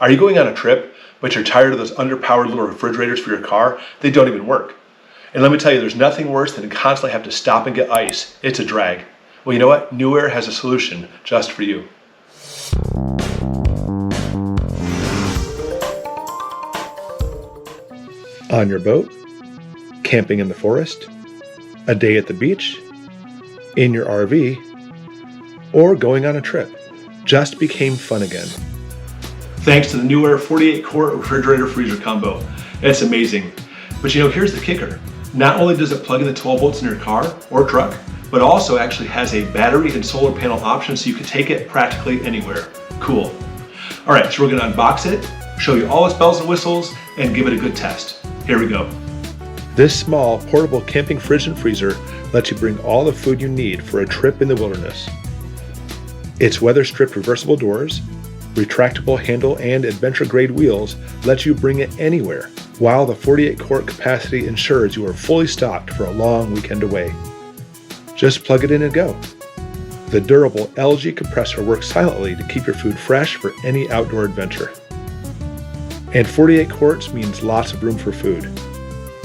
Are you going on a trip, but you're tired of those underpowered little refrigerators for your car? They don't even work. And let me tell you, there's nothing worse than to constantly have to stop and get ice. It's a drag. Well, you know what? NewAir has a solution just for you. On your boat, camping in the forest, a day at the beach, in your RV, or going on a trip, just became fun again. Thanks to the NewAir 48-quart refrigerator freezer combo. It's amazing. But you know, here's the kicker. Not only does it plug in the 12 volts in your car or truck, but also actually has a battery and solar panel option so you can take it practically anywhere. Cool. All right, so we're gonna unbox it, show you all its bells and whistles, and give it a good test. Here we go. This small portable camping fridge and freezer lets you bring all the food you need for a trip in the wilderness. Its weather-stripped reversible doors, retractable handle, and adventure-grade wheels let you bring it anywhere, while the 48-quart capacity ensures you are fully stocked for a long weekend away. Just plug it in and go. The durable LG compressor works silently to keep your food fresh for any outdoor adventure. And 48 quarts means lots of room for food.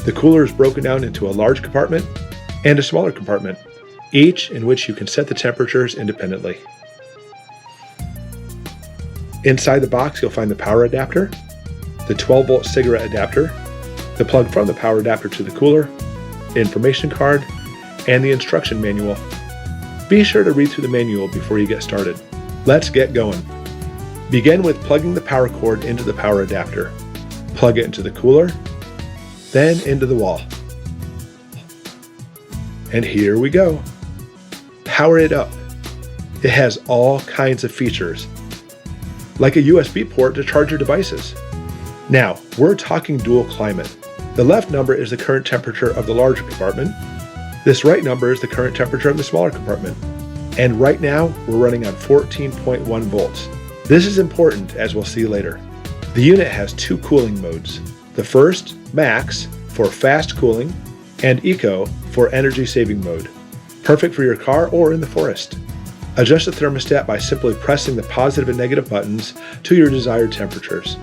The cooler is broken down into a large compartment and a smaller compartment, each in which you can set the temperatures independently. Inside the box, you'll find the power adapter, the 12-volt cigarette adapter, the plug from the power adapter to the cooler, information card, and the instruction manual. Be sure to read through the manual before you get started. Let's get going. Begin with plugging the power cord into the power adapter. Plug it into the cooler, then into the wall. And here we go. Power it up. It has all kinds of features, like a USB port to charge your devices. Now, we're talking dual climate. The left number is the current temperature of the larger compartment. This right number is the current temperature of the smaller compartment. And right now, we're running on 14.1 volts. This is important, as we'll see later. The unit has two cooling modes. The first, Max, for fast cooling, and Eco for energy-saving mode. Perfect for your car or in the forest. Adjust the thermostat by simply pressing the positive and negative buttons to your desired temperatures.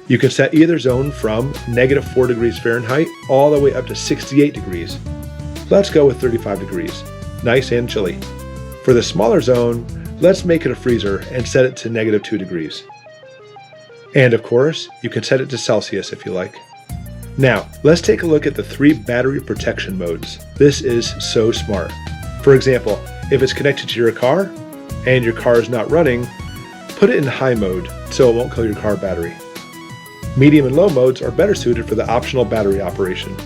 You can set either zone from -4 degrees Fahrenheit all the way up to 68 degrees. Let's go with 35 degrees, nice and chilly. For the smaller zone, let's make it a freezer and set it to -2 degrees. And of course, you can set it to Celsius if you like. Now, let's take a look at the 3 battery protection modes. This is so smart. For example, if it's connected to your car and your car is not running, put it in high mode so it won't kill your car battery. Medium and low modes are better suited for the optional battery operation.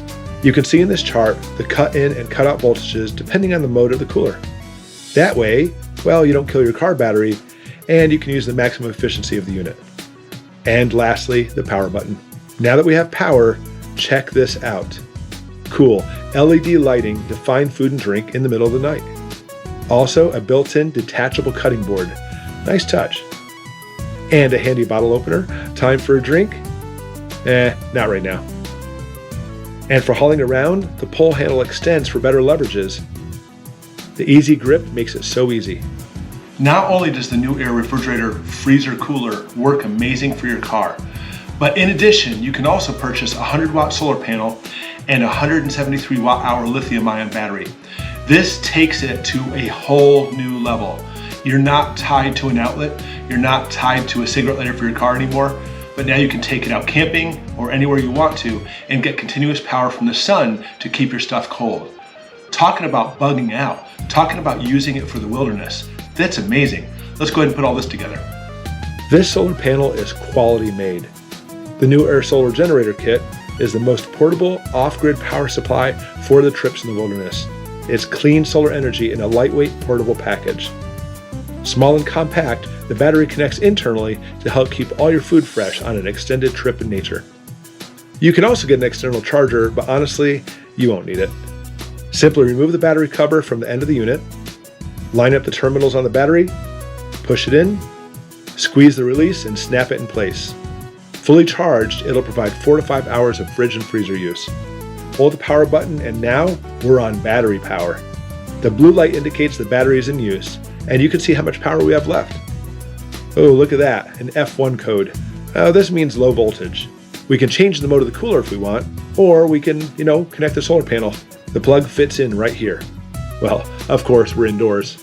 You can see in this chart the cut in and cut out voltages depending on the mode of the cooler. That way, well, you don't kill your car battery and you can use the maximum efficiency of the unit. And lastly, the power button. Now that we have power, check this out. Cool LED lighting to find food and drink in the middle of the night. Also a built-in detachable cutting board. Nice touch. And a handy bottle opener. Time for a drink? Not right now. And for hauling around, the pole handle extends for better leverages. The easy grip makes it so easy. Not only does the NewAir refrigerator freezer cooler work amazing for your car, but in addition, you can also purchase a 100-watt solar panel and a 173 watt-hour lithium-ion battery. This takes it to a whole new level. You're not tied to an outlet, you're not tied to a cigarette lighter for your car anymore, but now you can take it out camping or anywhere you want to and get continuous power from the sun to keep your stuff cold. Talking about bugging out, talking about using it for the wilderness, that's amazing. Let's go ahead and put all this together. This solar panel is quality made. The NewAir Solar Generator Kit is the most portable off-grid power supply for the trips in the wilderness. It's clean solar energy in a lightweight portable package. Small and compact, the battery connects internally to help keep all your food fresh on an extended trip in nature. You can also get an external charger, but honestly, you won't need it. Simply remove the battery cover from the end of the unit, line up the terminals on the battery, push it in, squeeze the release, and snap it in place. Fully charged, it'll provide 4 to 5 hours of fridge and freezer use. Hold the power button and now we're on battery power. The blue light indicates the battery is in use and you can see how much power we have left. Oh, look at that, an F1 code. This means low voltage. We can change the mode of the cooler if we want, or we can, connect the solar panel. The plug fits in right here. Well, of course, we're indoors.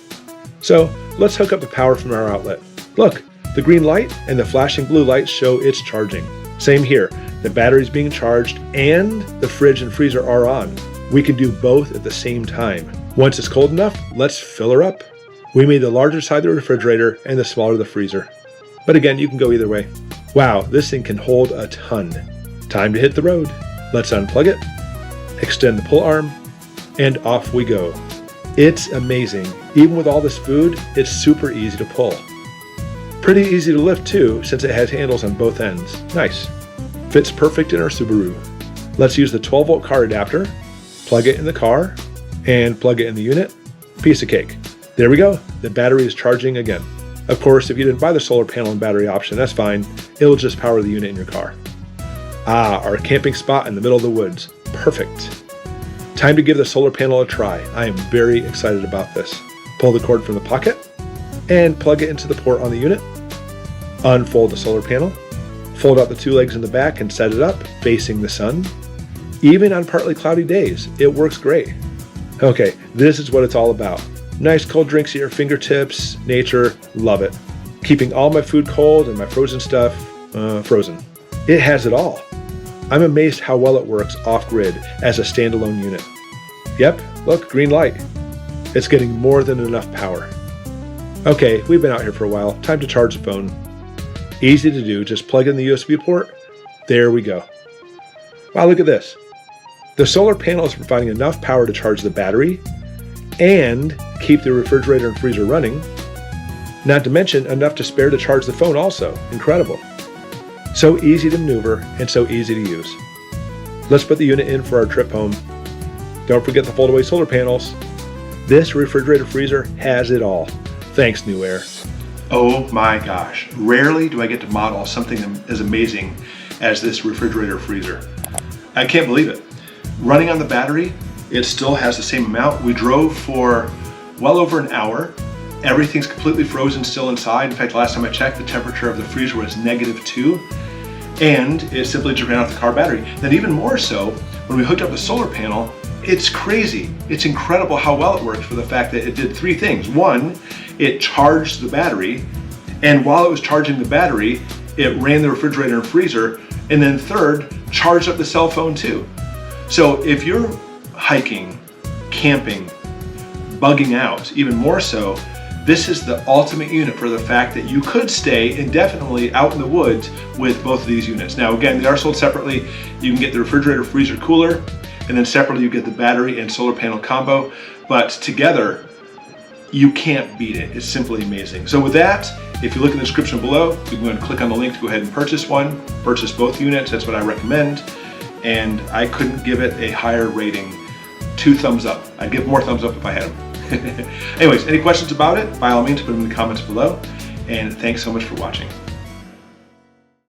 So let's hook up the power from our outlet. Look, the green light and the flashing blue lights show it's charging. Same here, the battery's being charged and the fridge and freezer are on. We can do both at the same time. Once it's cold enough, let's fill her up. We made the larger side the refrigerator and the smaller the freezer. But again, you can go either way. Wow, this thing can hold a ton. Time to hit the road. Let's unplug it, extend the pull arm, and off we go. It's amazing. Even with all this food, it's super easy to pull. Pretty easy to lift too, since it has handles on both ends. Nice. Fits perfect in our Subaru. Let's use the 12-volt car adapter, plug it in the car, and plug it in the unit. Piece of cake. There we go. The battery is charging again. Of course, if you didn't buy the solar panel and battery option, that's fine. It'll just power the unit in your car. Our camping spot in the middle of the woods. Perfect. Time to give the solar panel a try. I am very excited about this. Pull the cord from the pocket and plug it into the port on the unit. Unfold the solar panel. Fold out the two legs in the back and set it up, facing the sun. Even on partly cloudy days, it works great. Okay, this is what it's all about. Nice cold drinks at your fingertips, nature, love it. Keeping all my food cold and my frozen stuff, frozen. It has it all. I'm amazed how well it works off-grid as a standalone unit. Yep, look, green light. It's getting more than enough power. Okay, we've been out here for a while. Time to charge the phone. Easy to do, just plug in the USB port. There we go. Wow, look at this. The solar panel is providing enough power to charge the battery and keep the refrigerator and freezer running. Not to mention enough to spare to charge the phone also. Incredible. So easy to maneuver and so easy to use. Let's put the unit in for our trip home. Don't forget the fold-away solar panels. This refrigerator freezer has it all. Thanks, NewAir. Oh my gosh, rarely do I get to model something as amazing as this refrigerator freezer. I can't believe it. Running on the battery, it still has the same amount. We drove for well over an hour. Everything's completely frozen still inside. In fact, last time I checked, the temperature of the freezer was -2, and it simply just ran off the car battery. Then even more so, when we hooked up the solar panel, it's crazy. It's incredible how well it works for the fact that it did three things. One, it charged the battery, and while it was charging the battery, it ran the refrigerator and freezer, and then third, charged up the cell phone too. So if you're hiking, camping, bugging out, even more so, this is the ultimate unit for the fact that you could stay indefinitely out in the woods with both of these units. Now again, they are sold separately. You can get the refrigerator, freezer, cooler, and then separately you get the battery and solar panel combo, but together, you can't beat it. It's simply amazing. So with that, if you look in the description below, you can go ahead and click on the link to go ahead and purchase one, purchase both units, that's what I recommend. And I couldn't give it a higher rating. 2 thumbs up. I'd give more thumbs up if I had them. Anyways, any questions about it? By all means, put them in the comments below. And thanks so much for watching.